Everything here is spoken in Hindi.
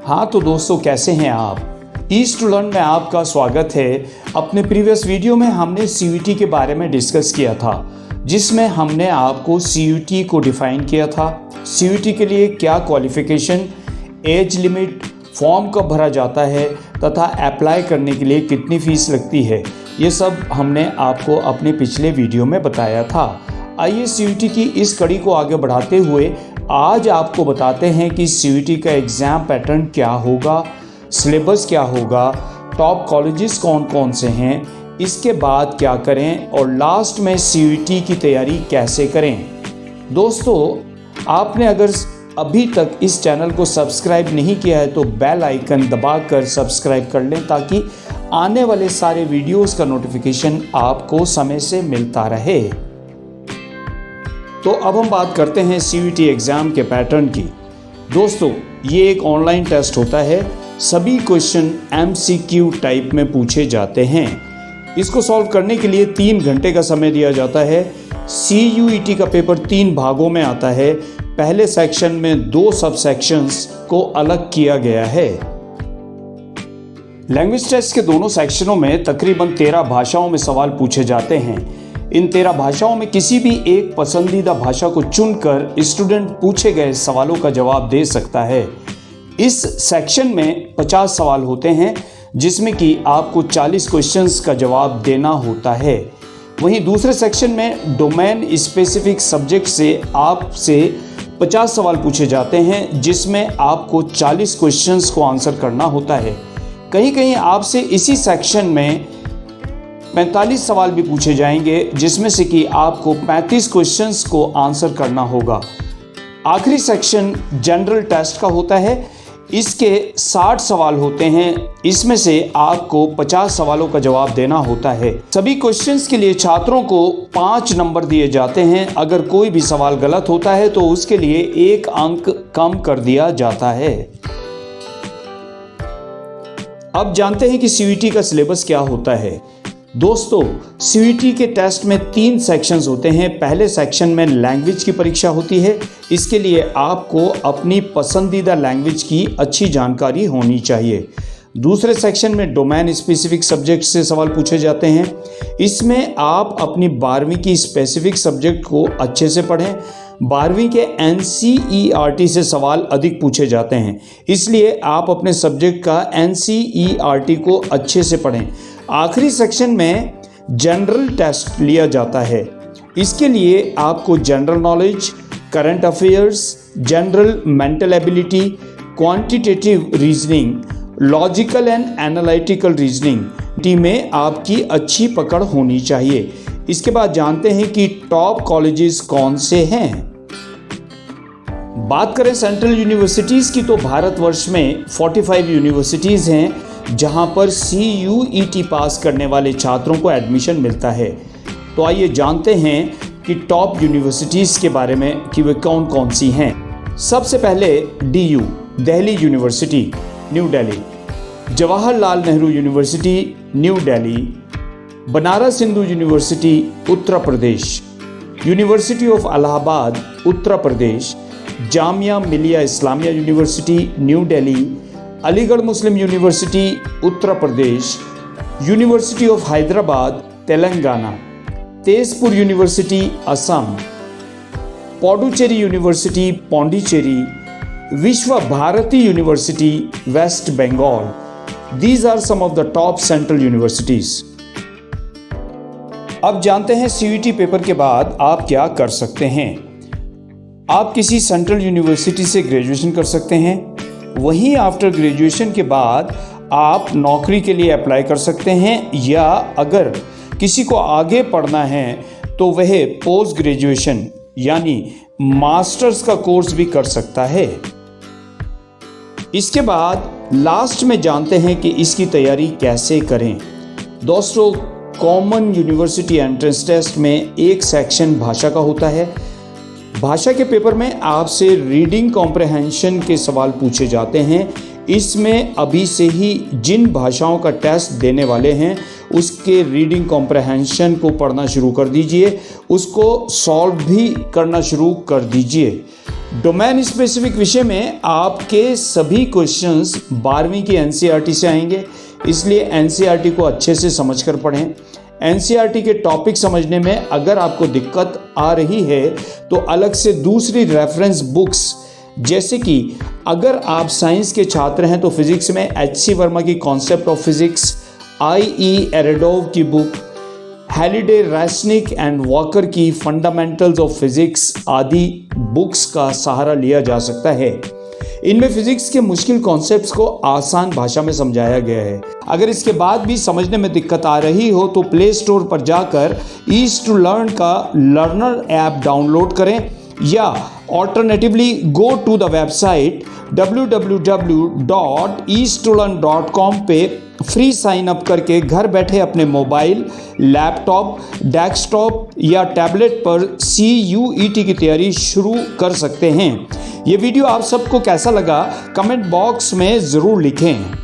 हाँ तो दोस्तों, कैसे हैं आप। ईस्ट टू लर्न में आपका स्वागत है। अपने प्रीवियस वीडियो में हमने सीयूईटी के बारे में डिस्कस किया था, जिसमें हमने आपको सीयूईटी को डिफाइन किया था। सीयूईटी के लिए क्या क्वालिफिकेशन, एज लिमिट, फॉर्म कब भरा जाता है तथा अप्लाई करने के लिए कितनी फ़ीस लगती है, ये सब हमने आपको अपने पिछले वीडियो में बताया था। आइए सीयूईटी की इस कड़ी को आगे बढ़ाते हुए आज आपको बताते हैं कि सीयूईटी का एग्ज़ाम पैटर्न क्या होगा, सिलेबस क्या होगा, टॉप कॉलेजेस कौन कौन से हैं, इसके बाद क्या करें और लास्ट में सीयूईटी की तैयारी कैसे करें। दोस्तों, आपने अगर अभी तक इस चैनल को सब्सक्राइब नहीं किया है तो बेल आइकन दबाकर सब्सक्राइब कर लें, ताकि आने वाले सारे वीडियोस का नोटिफिकेशन आपको समय से मिलता रहे। तो अब हम बात करते हैं सीयूईटी एग्ज़ाम के पैटर्न की। दोस्तों, ये एक ऑनलाइन टेस्ट होता है। सभी क्वेश्चन एमसीक्यू टाइप में पूछे जाते हैं। इसको सॉल्व करने के लिए 3 घंटे का समय दिया जाता है। सीयूईटी का पेपर 3 भागों में आता है। पहले सेक्शन में 2 सब सेक्शंस को अलग किया गया है। लैंग्वेज टेस्ट के दोनों सेक्शनों में तकरीबन 13 भाषाओं में सवाल पूछे जाते हैं। इन 13 भाषाओं में किसी भी एक पसंदीदा भाषा को चुनकर स्टूडेंट पूछे गए सवालों का जवाब दे सकता है। इस सेक्शन में 50 सवाल होते हैं, जिसमें कि आपको 40 क्वेश्चंस का जवाब देना होता है। वहीं दूसरे सेक्शन में डोमेन स्पेसिफिक सब्जेक्ट से आपसे 50 सवाल पूछे जाते हैं, जिसमें आपको 40 क्वेश्चंस को आंसर करना होता है। कहीं कहीं आपसे इसी सेक्शन में 45 सवाल भी पूछे जाएंगे, जिसमें से कि आपको 35 क्वेश्चंस को आंसर करना होगा। आखिरी सेक्शन जनरल टेस्ट का होता है। इसके 60 सवाल होते हैं। इसमें से आपको 50 सवालों का जवाब देना होता है। सभी क्वेश्चंस के लिए छात्रों को 5 नंबर दिए जाते हैं। अगर कोई भी सवाल गलत होता है तो उसके लिए 1 अंक कम कर दिया जाता है। अब जानते हैं कि सीयूईटी का सिलेबस क्या होता है। दोस्तों, सीयूईटी के टेस्ट में 3 सेक्शंस होते हैं। पहले सेक्शन में लैंग्वेज की परीक्षा होती है। इसके लिए आपको अपनी पसंदीदा लैंग्वेज की अच्छी जानकारी होनी चाहिए। दूसरे सेक्शन में डोमेन स्पेसिफिक सब्जेक्ट से सवाल पूछे जाते हैं। इसमें आप अपनी 12वीं की स्पेसिफिक सब्जेक्ट को अच्छे से पढ़ें। 12वीं के एनसीईआरटी से सवाल अधिक पूछे जाते हैं, इसलिए आप अपने सब्जेक्ट का एनसीईआरटी को अच्छे से पढ़ें। आखिरी सेक्शन में जनरल टेस्ट लिया जाता है। इसके लिए आपको general knowledge, current affairs, general mental ability, quantitative reasoning, logical and analytical reasoning में आपकी अच्छी पकड़ होनी चाहिए। इसके बाद जानते हैं कि टॉप कॉलेजेस कौन से हैं। बात करें सेंट्रल यूनिवर्सिटीज़ की तो भारतवर्ष में 45 यूनिवर्सिटीज़ हैं, जहां पर सीयूईटी पास करने वाले छात्रों को एडमिशन मिलता है। तो आइए जानते हैं कि टॉप यूनिवर्सिटीज़ के बारे में कि वे कौन कौन सी हैं। सबसे पहले DU Delhi university New Delhi, Jawaharlal Nehru university New Delhi, Banaras Hindu university Uttar Pradesh, university of Allahabad Uttar Pradesh, Jamia Millia Islamia university New Delhi, Aligarh Muslim university Uttar Pradesh, university of Hyderabad Telangana, Tezpur university Assam, Puducherry university Pondicherry, Vishwa Bharati university West Bengal. These are some of the top central universities. अब जानते हैं सीयूईटी पेपर के बाद आप क्या कर सकते हैं। आप किसी सेंट्रल यूनिवर्सिटी से ग्रेजुएशन कर सकते हैं। वहीं आफ्टर ग्रेजुएशन के बाद आप नौकरी के लिए अप्लाई कर सकते हैं, या अगर किसी को आगे पढ़ना है तो वह पोस्ट ग्रेजुएशन यानी मास्टर्स का कोर्स भी कर सकता है। इसके बाद लास्ट में जानते हैं कि इसकी तैयारी कैसे करें। दोस्तों, कॉमन यूनिवर्सिटी एंट्रेंस टेस्ट में एक सेक्शन भाषा का होता है। भाषा के पेपर में आपसे रीडिंग कॉम्प्रहेंशन के सवाल पूछे जाते हैं। इसमें अभी से ही जिन भाषाओं का टेस्ट देने वाले हैं उसके रीडिंग कॉम्प्रहेंशन को पढ़ना शुरू कर दीजिए, उसको सॉल्व भी करना शुरू कर दीजिए। डोमेन स्पेसिफिक विषय में आपके सभी क्वेश्चंस 12वीं की एनसीईआरटी से आएंगे, इसलिए एनसीईआरटी को अच्छे से समझकर पढ़ें। एनसीईआरटी के टॉपिक समझने में अगर आपको दिक्कत आ रही है तो अलग से दूसरी रेफरेंस बुक्स, जैसे कि अगर आप साइंस के छात्र हैं तो फिजिक्स में एच.सी. वर्मा की कॉन्सेप्ट ऑफ फिजिक्स, आई.ई. एरेडोव की book, Halliday, Resnik and walker की फंडामेंटल्स ऑफ फिजिक्स आदि बुक्स का सहारा लिया जा सकता है। इनमें फिजिक्स के मुश्किल कॉन्सेप्ट्स को आसान भाषा में समझाया गया है। अगर इसके बाद भी समझने में दिक्कत आ रही हो तो प्ले स्टोर पर जाकर ईज टू लर्न का लर्नर ऐप डाउनलोड करें या alternatively go to the website www.easttolearn.com पे फ्री साइन अप करके घर बैठे अपने मोबाइल, लैपटॉप, डेस्कटॉप या टैबलेट पर CUET की तैयारी शुरू कर सकते हैं। ये वीडियो आप सबको कैसा लगा कमेंट बॉक्स में ज़रूर लिखें।